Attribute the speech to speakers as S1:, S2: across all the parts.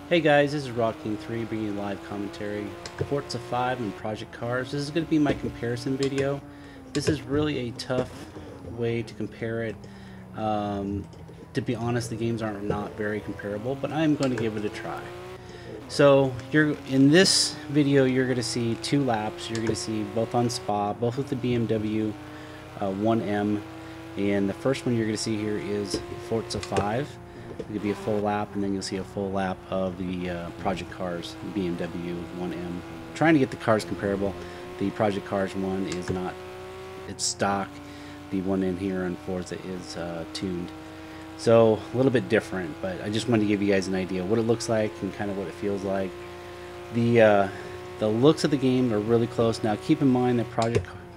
S1: Hey guys, this is Rock King 3 bringing you live commentary. Forza 5 and Project Cars. This is going to be my comparison video. This is really a tough way to compare it. To be honest, the games are not very comparable, but I'm going to give it a try. So in this video, you're going to see two laps. You're going to see both on Spa, both with the BMW 1M, and the first one you're going to see here is Forza 5. It could be a full lap, and then you'll see a full lap of the Project Cars BMW 1M. Trying to get the cars comparable. The Project Cars one is not, it's stock. The one in here on Forza is tuned. So a little bit different, but I just wanted to give you guys an idea what it looks like and kind of what it feels like. The looks of the game are really close. Now keep in mind that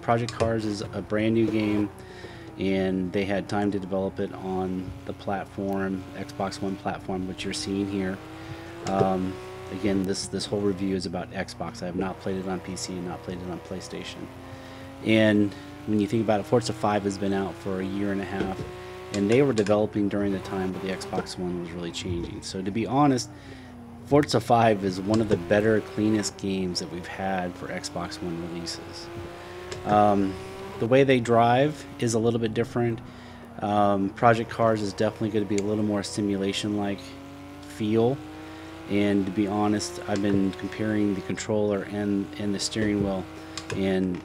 S1: Project Cars is a brand new game, and they had time to develop it on the platform, Xbox One platform, which you're seeing here. Again, this whole review is about Xbox. I have not played it on PC and not played it on PlayStation. And when you think about it, Forza 5 has been out for a year and a half, and they were developing during the time where the Xbox One was really changing. So to be honest, Forza 5 is one of the better, cleanest games that we've had for Xbox One releases. The way they drive is a little bit different. Project Cars is definitely going to be a little more simulation-like feel. And to be honest, I've been comparing the controller and the steering wheel, and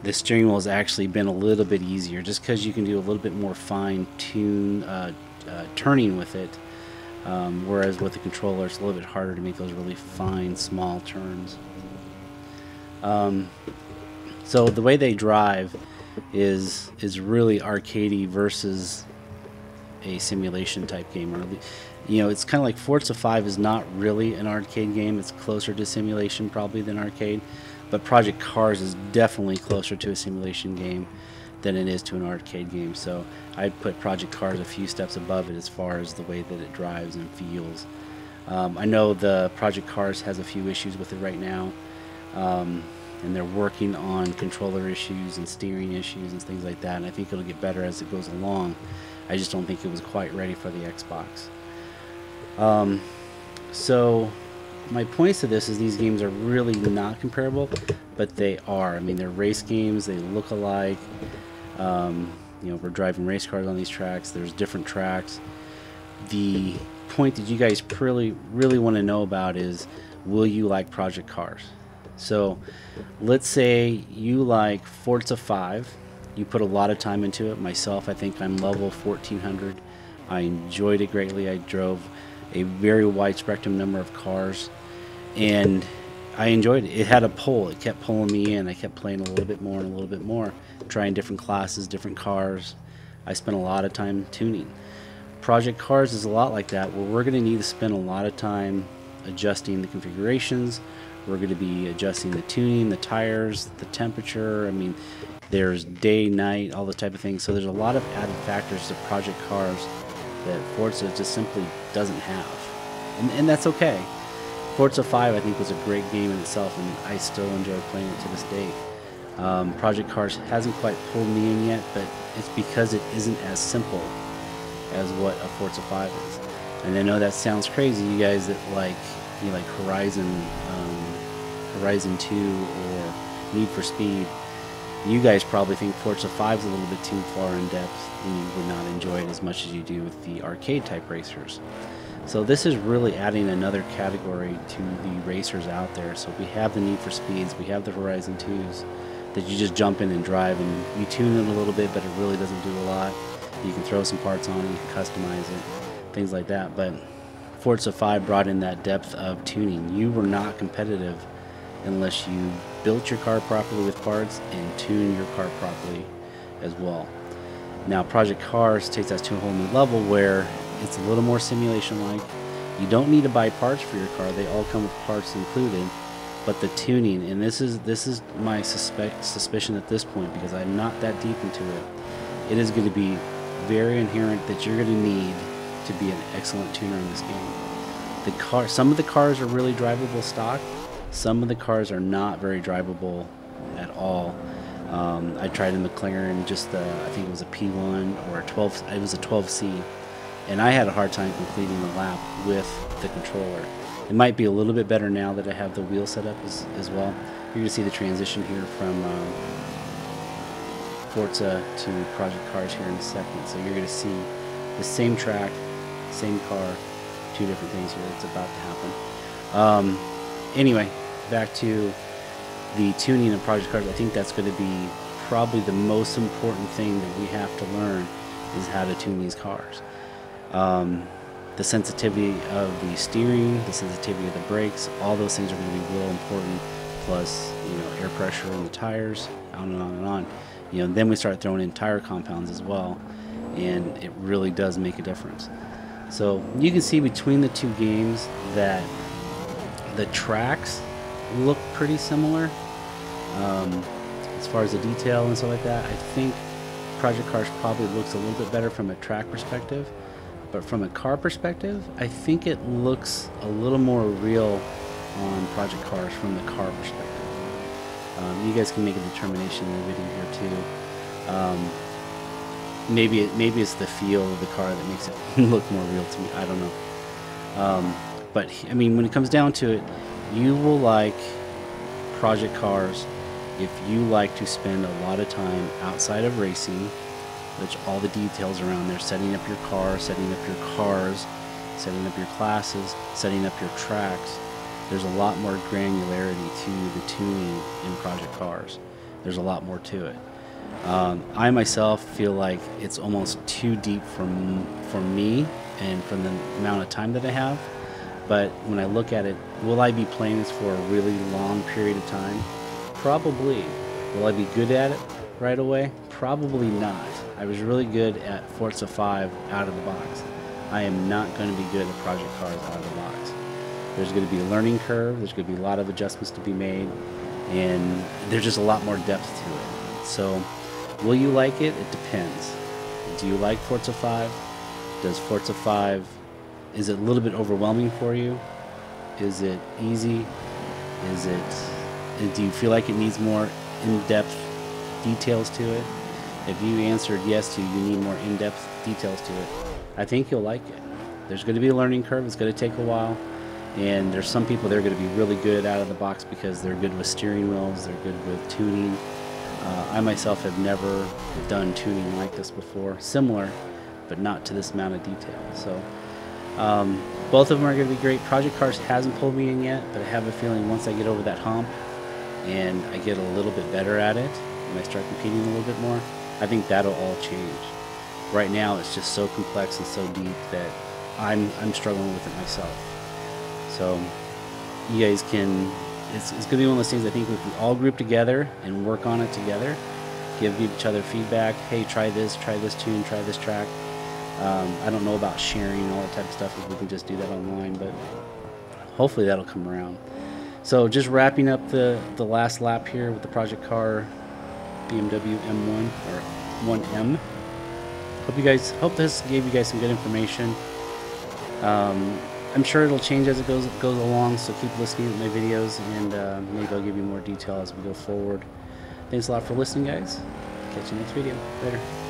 S1: the steering wheel has actually been a little bit easier just because you can do a little bit more fine-tune turning with it, whereas with the controller it's a little bit harder to make those really fine, small turns. So the way they drive is really arcadey versus a simulation type game. Or, you know, it's kind of like Forza 5 is not really an arcade game. It's closer to simulation probably than arcade. But Project Cars is definitely closer to a simulation game than it is to an arcade game. So I'd put Project Cars a few steps above it as far as the way that it drives and feels. I know the Project Cars has a few issues with it right now. And they're working on controller issues and steering issues and things like that, and I think it'll get better as it goes along. I just don't think it was quite ready for the Xbox. So my points to this is these games are really not comparable, but they are. I mean, they're race games, they look alike. You know, we're driving race cars on these tracks. There's different tracks. The point that you guys really want to know about is, will you like Project Cars? So let's say you like Forza 5, you put a lot of time into it. Myself, I think I'm level 1400. I enjoyed it greatly. I drove a very wide spectrum number of cars, and I enjoyed it. It had a pull. It kept pulling me in. I kept playing a little bit more and a little bit more, trying different classes, different cars. I spent a lot of time tuning. Project Cars is a lot like that, where we're going to need to spend a lot of time adjusting the configurations. We're going to be adjusting the tuning, the tires, the temperature. I mean, there's day, night, all those type of things. So there's a lot of added factors to Project Cars that Forza just simply doesn't have. And that's okay. Forza 5, I think, was a great game in itself, and I still enjoy playing it to this day. Project Cars hasn't quite pulled me in yet, but it's because it isn't as simple as what a Forza 5 is. And I know that sounds crazy, you guys that like, you know, like Horizon 2 or Need for Speed. You guys probably think Forza 5 is a little bit too far in depth, and you would not enjoy it as much as you do with the arcade type racers. So this is really adding another category to the racers out there. So we have the Need for Speeds, we have the Horizon 2s that you just jump in and drive, and you tune it a little bit, but it really doesn't do a lot. You can throw some parts on it, you can customize it, things like that. But Forza 5 brought in that depth of tuning. You were not competitive unless you built your car properly with parts and tuned your car properly as well. Now Project Cars takes us to a whole new level where it's a little more simulation-like. You don't need to buy parts for your car. They all come with parts included. But the tuning, and this is my suspicion at this point, because I'm not that deep into it, it is going to be very inherent that you're going to need to be an excellent tuner in this game. Some of the cars are really drivable stock. Some of the cars are not very drivable at all. I tried a McLaren, just I think it was a P1 or a 12. It was a 12C, and I had a hard time completing the lap with the controller. It might be a little bit better now that I have the wheel set up as well. You're going to see the transition here from Forza to Project Cars here in a second. So you're going to see the same track, same car, two different things here that's about to happen. Anyway, back to the tuning of Project Cars. I think that's going to be probably the most important thing that we have to learn is how to tune these cars. The sensitivity of the steering, the sensitivity of the brakes, all those things are going to be real important. Plus, you know, air pressure in the tires, on and on and on. You know, then we start throwing in tire compounds as well, and it really does make a difference. So you can see between the two games that the tracks look pretty similar. As far as the detail and stuff like that, I think Project Cars probably looks a little bit better from a track perspective, but from a car perspective, I think it looks a little more real on Project Cars from the car perspective. You guys can make a determination in the video here too. Maybe it's the feel of the car that makes it look more real to me. I don't know. But I mean, when it comes down to it, you will like Project Cars if you like to spend a lot of time outside of racing, which all the details around there, setting up your car, setting up your cars, setting up your classes, setting up your tracks. There's a lot more granularity to the tuning in Project Cars. There's a lot more to it. I myself feel like it's almost too deep for me and from the amount of time that I have. But when I look at it, will I be playing this for a really long period of time? Probably. Will I be good at it right away? Probably not. I was really good at Forza 5 out of the box. I am not going to be good at Project Cars out of the box. There's going to be a learning curve. There's going to be a lot of adjustments to be made, and there's just a lot more depth to it. So, will you like it? It depends. Do you like Forza 5? Does Forza 5, is it a little bit overwhelming for you? Is it easy? Do you feel like it needs more in-depth details to it? If you answered yes to you need more in-depth details to it, I think you'll like it. There's going to be a learning curve. It's going to take a while. And there's some people that are going to be really good out of the box because they're good with steering wheels, they're good with tuning. I myself have never done tuning like this before. Similar, but not to this amount of detail. So both of them are going to be great. Project Cars hasn't pulled me in yet, but I have a feeling once I get over that hump and I get a little bit better at it, and I start competing a little bit more, I think that'll all change. Right now it's just so complex and so deep that I'm struggling with it myself. So you guys can, it's going to be one of those things I think if we all group together and work on it together, give each other feedback, hey, try this tune, try this track. I don't know about sharing and all that type of stuff, if we can just do that online, but hopefully that'll come around. So just wrapping up the last lap here with the Project Car BMW M1 or 1M. Hope this gave you guys some good information. I'm sure it'll change as it goes along, so keep listening to my videos, and maybe I'll give you more detail as we go forward. Thanks a lot for listening, guys. Catch you next video. Later.